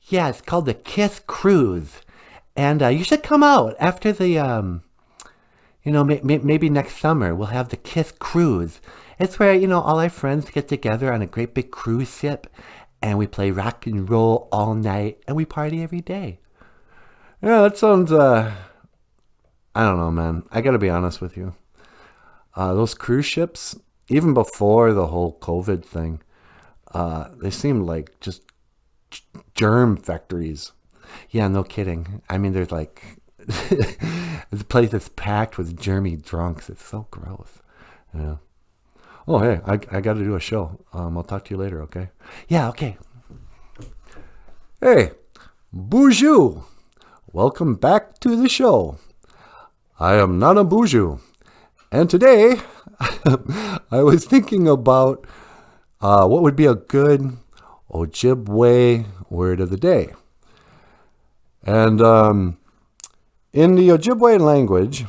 Yeah, it's called the Kiss Cruise. And you should come out after the, maybe next summer we'll have the Kiss Cruise. It's where, all our friends get together on a great big cruise ship and we play rock and roll all night and we party every day. Yeah, that sounds, I don't know, man. I gotta be honest with you. Those cruise ships, even before the whole COVID thing, they seemed like just germ factories. Yeah, no kidding. I mean, there's like, the place is packed with germy drunks. It's so gross. Yeah. Oh, hey, I got to do a show. I'll talk to you later, okay? Yeah, okay. Hey, BOOZHOO. Welcome back to the show. I am NANABOOZHOO. And today, I was thinking about what would be a good OJIBWE word of the day. And in the Ojibwe language,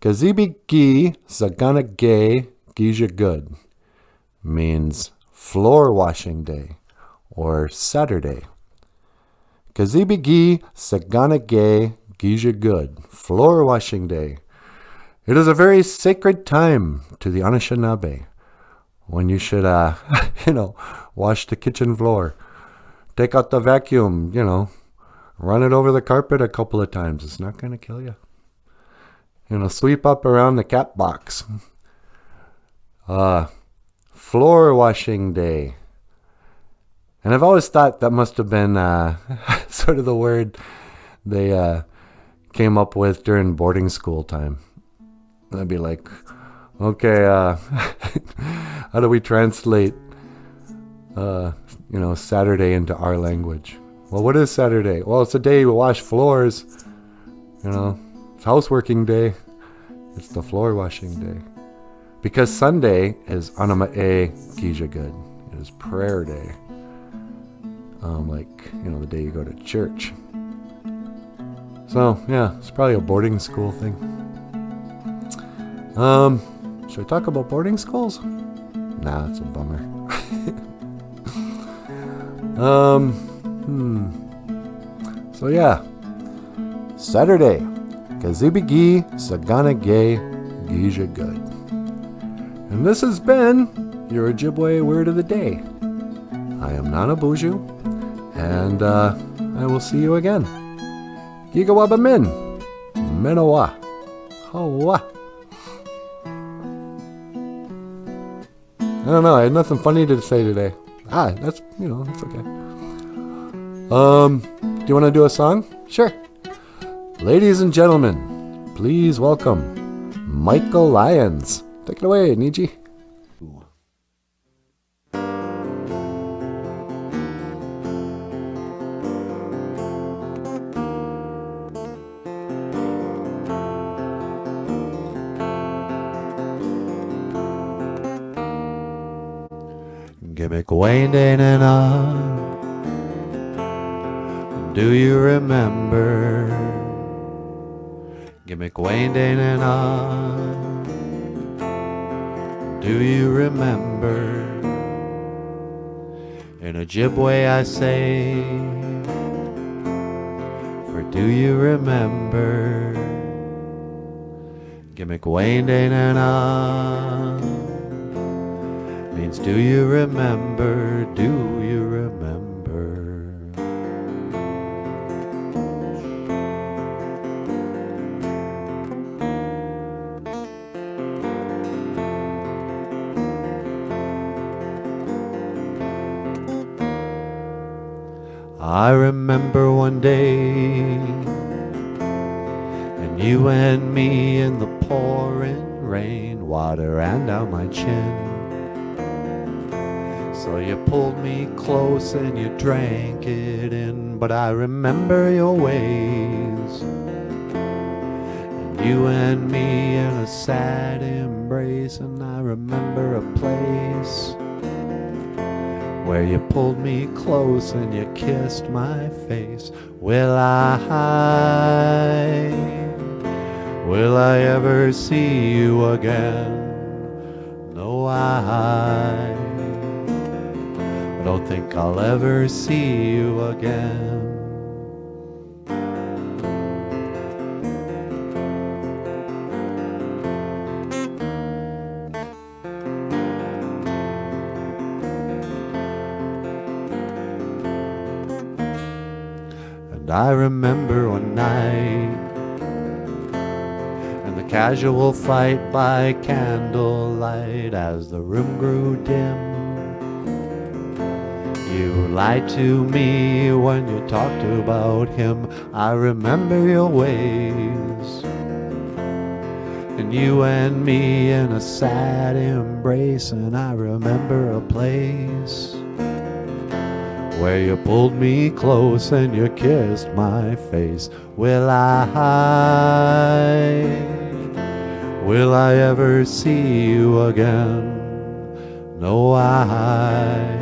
Giziibiigiisaginige-Giizhigad means floor washing day or Saturday. Giziibiigiisaginige-Giizhigad, floor washing day. It is a very sacred time to the Anishinaabe when you should, wash the kitchen floor. Take out the vacuum, run it over the carpet a couple of times. It's not going to kill you. Sweep up around the cat box. Floor washing day. And I've always thought that must have been sort of the word they came up with during boarding school time. I'd be like, okay, how do we translate, Saturday into our language? Well, what is Saturday? Well, it's a day we wash floors. It's houseworking day. It's the floor washing day. Because Sunday is Anama-e-Giizhigad. It is prayer day. The day you go to church. So, yeah, it's probably a boarding school thing. Should I talk about boarding schools? Nah, it's a bummer. So yeah, Saturday, Giziibiigiisaginige-Giizhigad. And this has been your Ojibwe word of the day. I am NANABOOZHOO, and I will see you again. Gigawabamin, Menawa, Hawa. I don't know, I had nothing funny to say today. That's okay. Do you want to do a song? Sure. Ladies and gentlemen, please welcome Michael Lyons. Take it away, Niji. Giziibiigiisaginige-Giizhigad. Do you remember? Giziibiigiisaginige-Giizhigad. Do you remember? In Ojibwe I say, for do you remember? Giziibiigiisaginige-Giizhigad means do you remember? Do you remember? I remember one day, and you and me in the pouring rain, water ran down my chin. So you pulled me close and you drank it in, but I remember your ways, and you and me in a sad embrace, and I remember a place where you pulled me close and you kissed my face. Will I ever see you again? No, but don't think I'll ever see you again. And I remember one night, and the casual fight by candlelight as the room grew dim. You lied to me when you talked about him. I remember your ways, and you and me in a sad embrace. And I remember a place where you pulled me close and you kissed my face. Will I ever see you again? No, I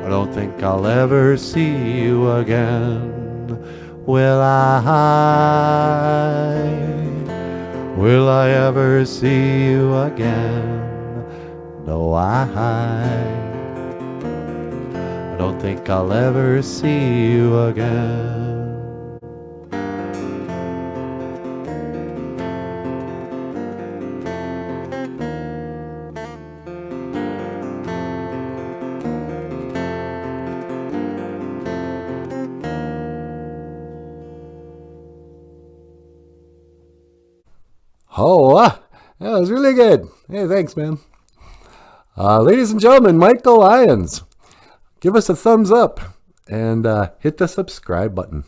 don't think I'll ever see you again. Will I ever see you again? No, I don't think I'll ever see you again. Oh, that was really good. Hey, thanks, man. Ladies and gentlemen, Michael Lyons. Give us a thumbs up and hit the subscribe button.